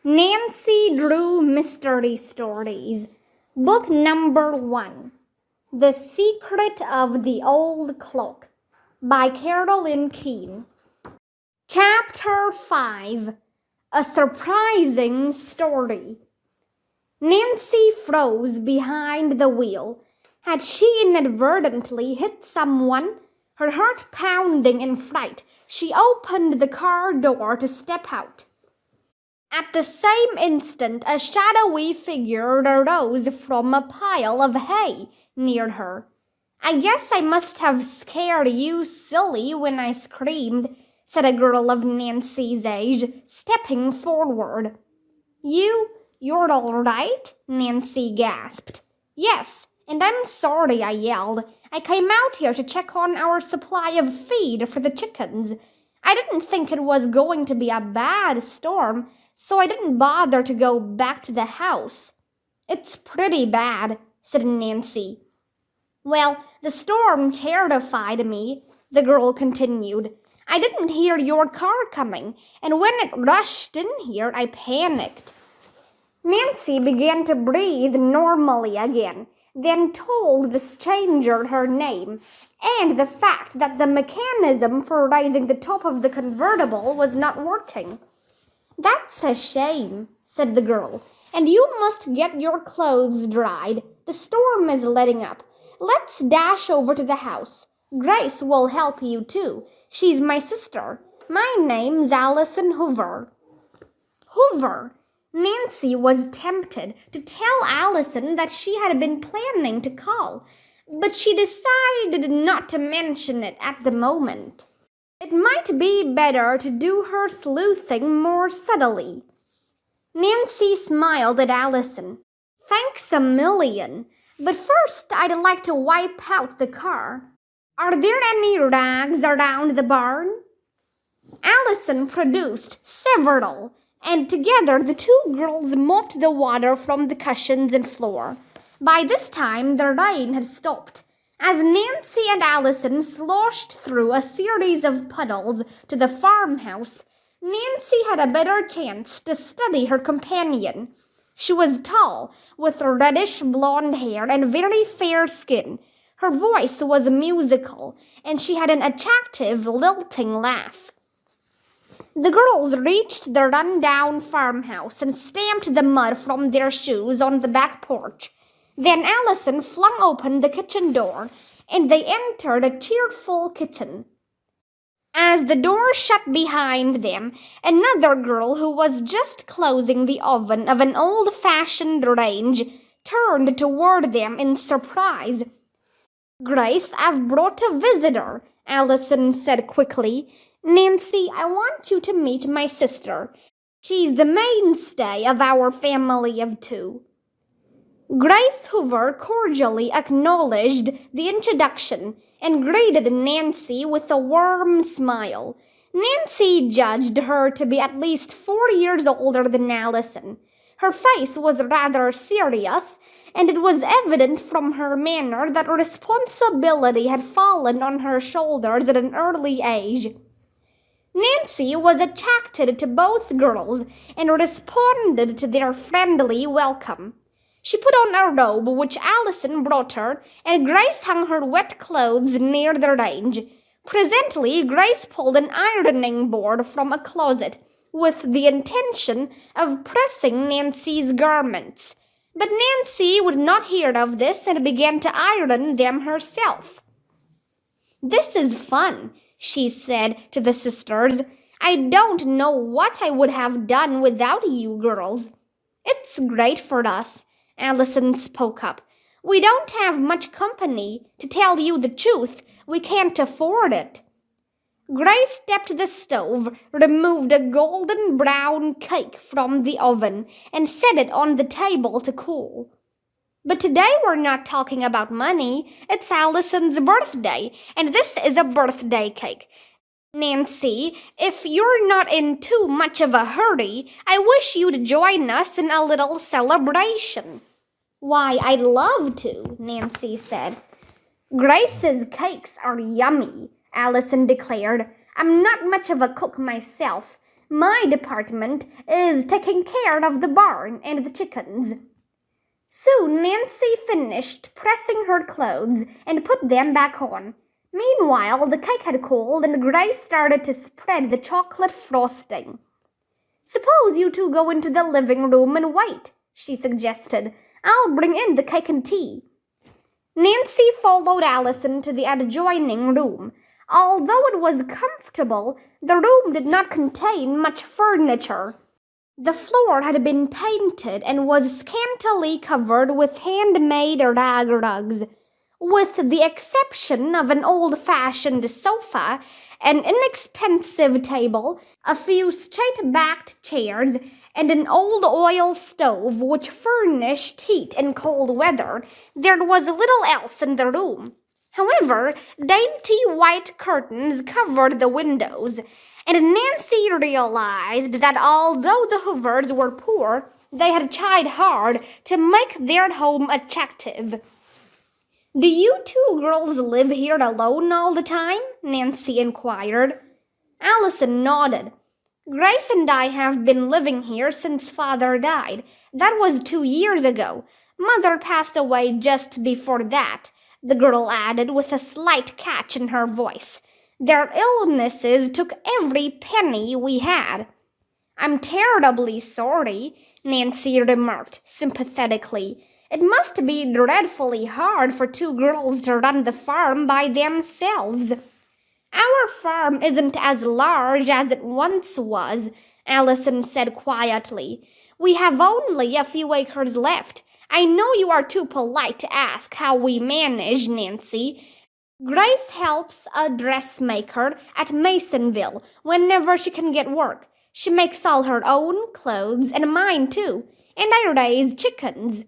Nancy Drew Mystery Stories, Book Number 1, The Secret of the Old Clock, by Carolyn Keene. Chapter 5, A Surprising Story. Nancy froze behind the wheel. Had she inadvertently hit someone? Her heart pounding in fright, she opened the car door to step out. At the same instant, a shadowy figure arose from a pile of hay near her. "I guess I must have scared you silly when I screamed," said a girl of Nancy's age, stepping forward. You're all right?" Nancy gasped. "Yes, and I'm sorry I yelled. I came out here to check on our supply of feed for the chickens. I didn't think it was going to be a bad storm, so I didn't bother to go back to the house." "It's pretty bad," said Nancy. "Well, the storm terrified me," the girl continued. "I didn't hear your car coming, and when it rushed in here, I panicked." Nancy began to breathe normally again, then told the stranger her name and the fact that the mechanism for raising the top of the convertible was not working. "That's a shame," said the girl, "and you must get your clothes dried. The storm is letting up. Let's dash over to the house. Grace will help you too. She's my sister. My name's Allison Hoover." Hoover! Nancy was tempted to tell Allison that she had been planning to call, but she decided not to mention it at the moment. It might be better to do her sleuthing more subtly. Nancy smiled at Allison. "Thanks a million, but first I'd like to wipe out the car. Are there any rags around the barn?" Allison produced several, and together the two girls mopped the water from the cushions and floor. By this time the rain had stopped. As Nancy and Allison sloshed through a series of puddles to the farmhouse, Nancy had a better chance to study her companion. She was tall, with reddish blonde hair and very fair skin. Her voice was musical, and she had an attractive, lilting laugh. The girls reached the run-down farmhouse and stamped the mud from their shoes on the back porch. Then Allison flung open the kitchen door, and they entered a cheerful kitchen. As the door shut behind them, another girl who was just closing the oven of an old-fashioned range turned toward them in surprise. "Grace, I've brought a visitor," Allison said quickly. "Nancy, I want you to meet my sister. She's the mainstay of our family of two." Grace Hoover cordially acknowledged the introduction and greeted Nancy with a warm smile. Nancy judged her to be at least 4 years older than Allison. Her face was rather serious, and it was evident from her manner that responsibility had fallen on her shoulders at an early age. Nancy was attracted to both girls and responded to their friendly welcome. She put on a robe which Allison brought her, and Grace hung her wet clothes near the range. Presently, Grace pulled an ironing board from a closet with the intention of pressing Nancy's garments. But Nancy would not hear of this and began to iron them herself. "This is fun," she said to the sisters. "I don't know what I would have done without you girls." "It's great for us," Allison spoke up. "We don't have much company. To tell you the truth, we can't afford it." Grace stepped to the stove, removed a golden brown cake from the oven, and set it on the table to cool. "But today we're not talking about money. It's Allison's birthday, and this is a birthday cake. Nancy, if you're not in too much of a hurry, I wish you'd join us in a little celebration." "Why, I'd love to," Nancy said. "Grace's cakes are yummy," Allison declared. "I'm not much of a cook myself. My department is taking care of the barn and the chickens." Soon Nancy finished pressing her clothes and put them back on. Meanwhile, the cake had cooled and Grace started to spread the chocolate frosting. "Suppose you two go into the living room and wait," she suggested. "I'll bring in the cake and tea." Nancy followed Allison to the adjoining room. Although it was comfortable, the room did not contain much furniture. The floor had been painted and was scantily covered with handmade rag rugs. With the exception of an old-fashioned sofa, an inexpensive table, a few straight-backed chairs, and an old oil stove which furnished heat in cold weather, there was little else in the room. However, dainty white curtains covered the windows, and Nancy realized that although the Hoovers were poor, they had tried hard to make their home attractive. "Do you two girls live here alone all the time?" Nancy inquired. Allison nodded. "Grace and I have been living here since Father died. That was 2 years ago. Mother passed away just before that," the girl added with a slight catch in her voice. "Their illnesses took every penny we had." "I'm terribly sorry," Nancy remarked sympathetically. "It must be dreadfully hard for 2 girls to run the farm by themselves." "Our farm isn't as large as it once was," Allison said quietly. "We have only a few acres left. I know you are too polite to ask how we manage, Nancy. Grace helps a dressmaker at Masonville whenever she can get work. She makes all her own clothes and mine too. And I raise chickens."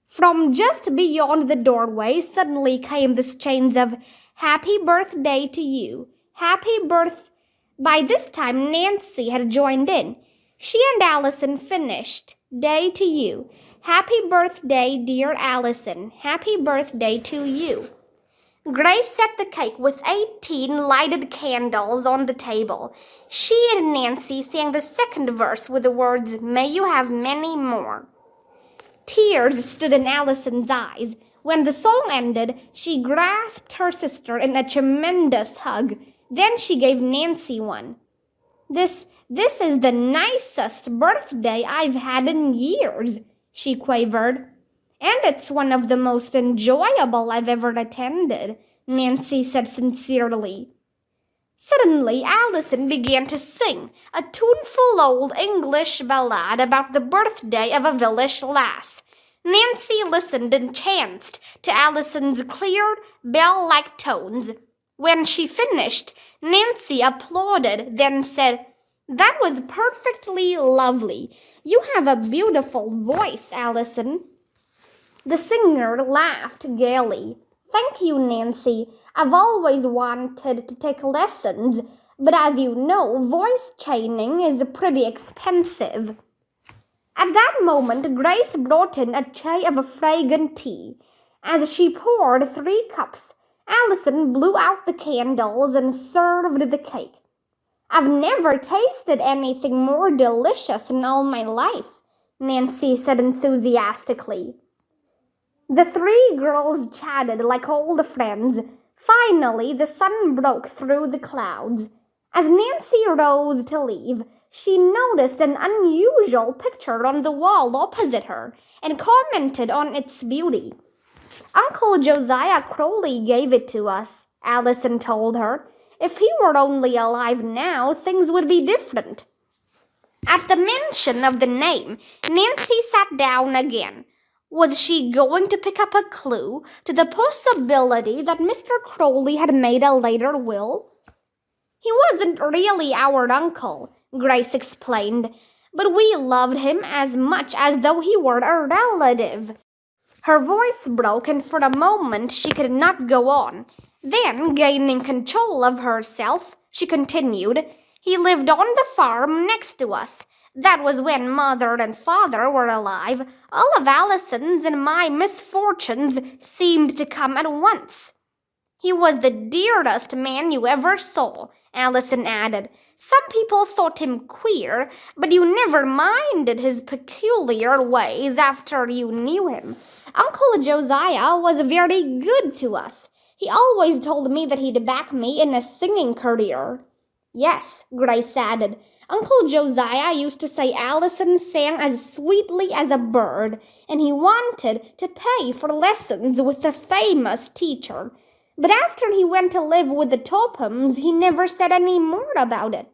From just beyond the doorway suddenly came the strains of "Happy Birthday to You. Happy Birth—" By this time Nancy had joined in. She and Allison finished "Day to You. Happy birthday, dear Allison. Happy birthday to you." Grace set the cake with 18 lighted candles on the table. She and Nancy sang the second verse with the words, "May you have many more." Tears stood in Allison's eyes. When the song ended, she grasped her sister in a tremendous hug. Then she gave Nancy one. This is the nicest birthday I've had in years," she quavered. "And it's one of the most enjoyable I've ever attended," Nancy said sincerely. Suddenly, Allison began to sing a tuneful old English ballad about the birthday of a village lass. Nancy listened entranced to Allison's clear, bell-like tones. When she finished, Nancy applauded, then said, "That was perfectly lovely. You have a beautiful voice, Allison." The singer laughed gaily. "Thank you, Nancy. I've always wanted to take lessons, but as you know, voice training is pretty expensive." At that moment, Grace brought in a tray of fragrant tea. As she poured 3 cups, Allison blew out the candles and served the cake. "I've never tasted anything more delicious in all my life," Nancy said enthusiastically. The 3 girls chatted like old friends. Finally, the sun broke through the clouds. As Nancy rose to leave, she noticed an unusual picture on the wall opposite her and commented on its beauty. "Uncle Josiah Crowley gave it to us," Allison told her. "If he were only alive now, things would be different." At the mention of the name, Nancy sat down again. Was she going to pick up a clue to the possibility that Mr. Crowley had made a later will? "He wasn't really our uncle," Grace explained, "but we loved him as much as though he were a relative." Her voice broke, and for a moment she could not go on. Then, gaining control of herself, she continued, "He lived on the farm next to us. That was when Mother and Father were alive. All of Allison's and my misfortunes seemed to come at once. He was the dearest man you ever saw, Allison added. Some people thought him queer, but you never minded his peculiar ways after you knew him. Uncle Josiah was very good to us. He always told me that he'd back me in a singing career. Yes, Grace added. Uncle Josiah used to say Allison sang as sweetly as a bird, and he wanted to pay for lessons with the famous teacher. But after he went to live with the Tophams, he never said any more about it.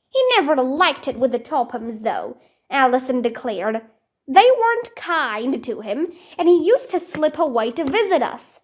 He never liked it with the Tophams, though, Allison declared. They weren't kind to him, and he used to slip away to visit us.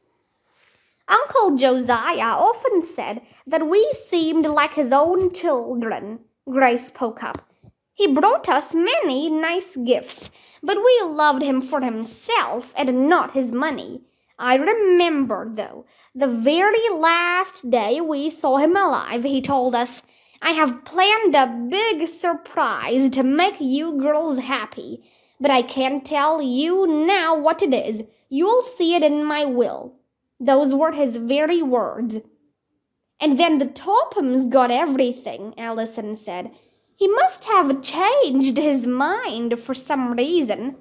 Uncle Josiah often said that we seemed like his own children, Grace spoke up. He brought us many nice gifts, but we loved him for himself and not his money. I remember, though, the very last day we saw him alive, he told us, I have planned a big surprise to make you girls happy, but I can't tell you now what it is. You'll see it in my will. Those were his very words. And then the Tophams got everything, Allison said. He must have changed his mind for some reason.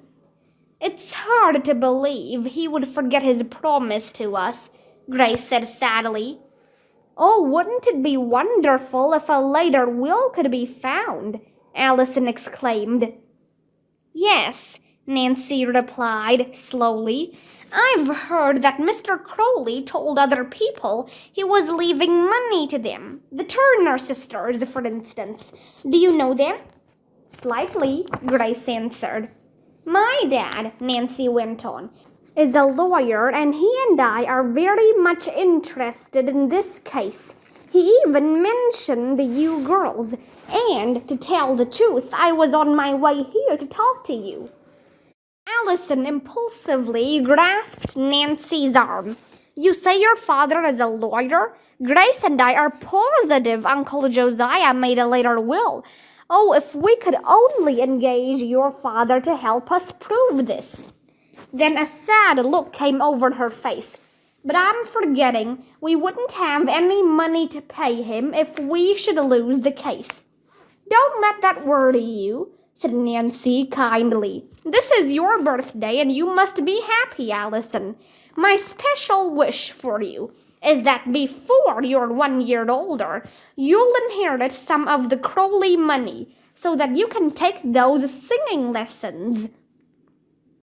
It's hard to believe he would forget his promise to us, Grace said sadly. Oh, wouldn't it be wonderful if a later will could be found? Allison exclaimed. Yes, Nancy replied slowly. I've heard that Mr. Crowley told other people he was leaving money to them. The Turner sisters, for instance. Do you know them? Slightly, Grace answered. My dad, Nancy went on, is a lawyer, and he and I are very much interested in this case. He even mentioned you girls, and to tell the truth, I was on my way here to talk to you. Allison impulsively grasped Nancy's arm. You say your father is a lawyer? Grace and I are positive Uncle Josiah made a later will. Oh, if we could only engage your father to help us prove this. Then a sad look came over her face. But I'm forgetting we wouldn't have any money to pay him if we should lose the case. Don't let that worry you, said Nancy kindly. This is your birthday and you must be happy, Allison. My special wish for you is that before you're 1 year older, you'll inherit some of the Crowley money so that you can take those singing lessons.